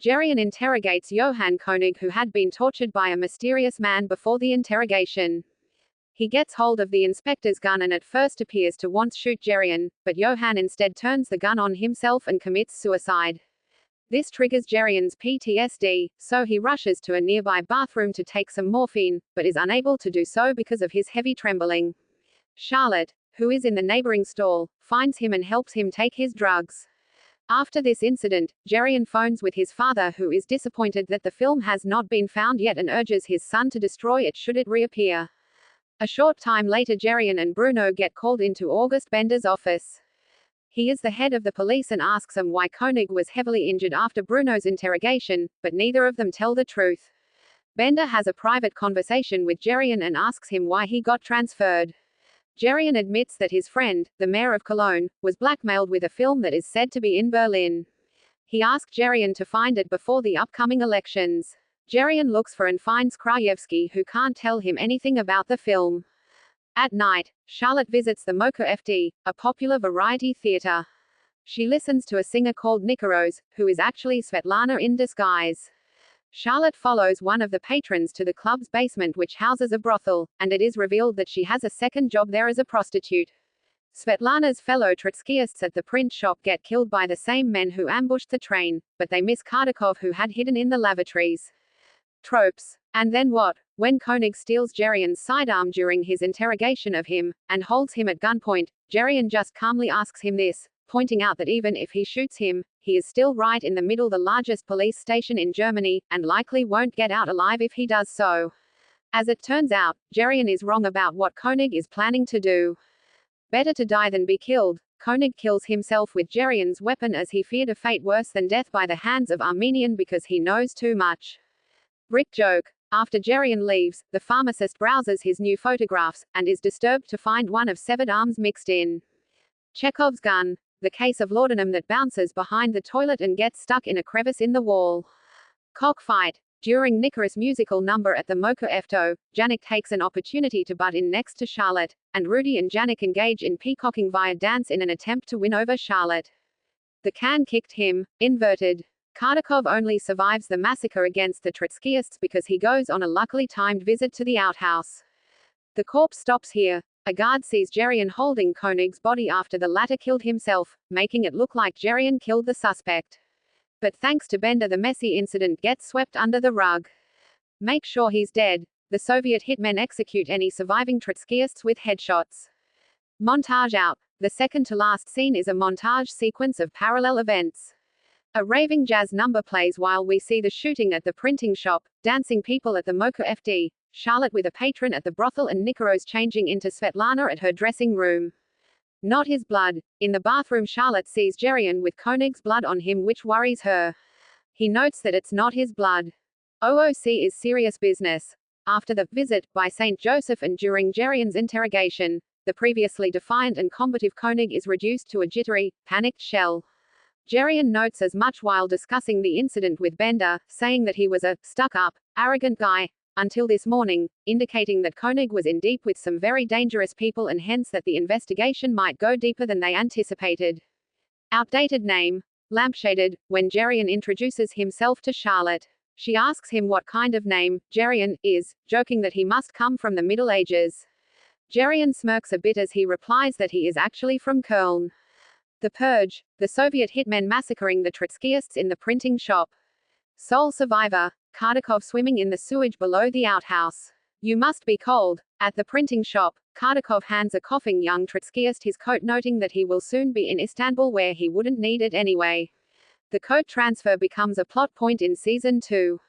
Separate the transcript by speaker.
Speaker 1: Gereon interrogates Johan König, who had been tortured by a mysterious man before the interrogation. He gets hold of the inspector's gun and at first appears to want to shoot Gereon, but Johann instead turns the gun on himself and commits suicide. This triggers Gereon's PTSD, so he rushes to a nearby bathroom to take some morphine, but is unable to do so because of his heavy trembling. Charlotte, who is in the neighboring stall, finds him and helps him take his drugs. After this incident, Gereon phones with his father, who is disappointed that the film has not been found yet and urges his son to destroy it should it reappear. A short time later, Gereon and Bruno get called into August Benda's office. He is the head of the police and asks him why König was heavily injured after Bruno's interrogation, but neither of them tell the truth. Benda has a private conversation with Gereon and asks him why he got transferred. Gereon admits that his friend, the mayor of Cologne, was blackmailed with a film that is said to be in Berlin. He asked Gereon to find it before the upcoming elections. Gereon looks for and finds Krajewski, who can't tell him anything about the film. At night, Charlotte visits the FD, a popular variety theater. She listens to a singer called Nicaros, who is actually Svetlana in disguise. Charlotte follows one of the patrons to the club's basement, which houses a brothel, and it is revealed that she has a second job there as a prostitute. Svetlana's fellow Trotskyists at the print shop get killed by the same men who ambushed the train, but they miss Kardakov, who had hidden in the lavatories. Tropes. And then what? When König steals Gereon's sidearm during his interrogation of him, and holds him at gunpoint, Gereon just calmly asks him this, pointing out that even if he shoots him, he is still right in the middle, the largest police station in Germany, and likely won't get out alive if he does so. As it turns out, Gereon is wrong about what König is planning to do. Better to die than be killed. König kills himself with Gereon's weapon as he feared a fate worse than death by the hands of Armenian because he knows too much. Brick joke. After Gereon leaves, the pharmacist browses his new photographs, and is disturbed to find one of severed arms mixed in. Chekhov's gun. The case of laudanum that bounces behind the toilet and gets stuck in a crevice in the wall. Cockfight. During Nicaros' musical number at the FD, Janik takes an opportunity to butt in next to Charlotte, and Rudy and Janik engage in peacocking via dance in an attempt to win over Charlotte. The can kicked him, inverted. Kardakov only survives the massacre against the Trotskyists because he goes on a luckily timed visit to the outhouse. The corpse stops here. A guard sees Gereon holding König's body after the latter killed himself, making it look like Gereon killed the suspect. But thanks to Benda, the messy incident gets swept under the rug. Make sure he's dead. The Soviet hitmen execute any surviving Trotskyists with headshots. Montage out. The second to last scene is a montage sequence of parallel events. A raving jazz number plays while we see the shooting at the printing shop, dancing people at the FD, Charlotte with a patron at the brothel, and Nicaros changing into Svetlana at her dressing room. Not his blood. In the bathroom, Charlotte sees Gereon with König's blood on him, which worries her. He notes that it's not his blood. OOC is serious business. After the visit by St. Joseph and during Gereon's interrogation, the previously defiant and combative König is reduced to a jittery, panicked shell. Gereon notes as much while discussing the incident with Benda, saying that he was a stuck-up, arrogant guy, until this morning, indicating that König was in deep with some very dangerous people and hence that the investigation might go deeper than they anticipated. Outdated name. Lampshaded. When Gereon introduces himself to Charlotte, she asks him what kind of name Gereon is, joking that he must come from the Middle Ages. Gereon smirks a bit as he replies that he is actually from Cologne. The Purge. The Soviet hitmen massacring the Trotskyists in the printing shop. Sole survivor. Kardakov swimming in the sewage below the outhouse. You must be cold. At the printing shop, Kardakov hands a coughing young Trotskyist his coat, noting that he will soon be in Istanbul where he wouldn't need it anyway. The coat transfer becomes a plot point in season 2.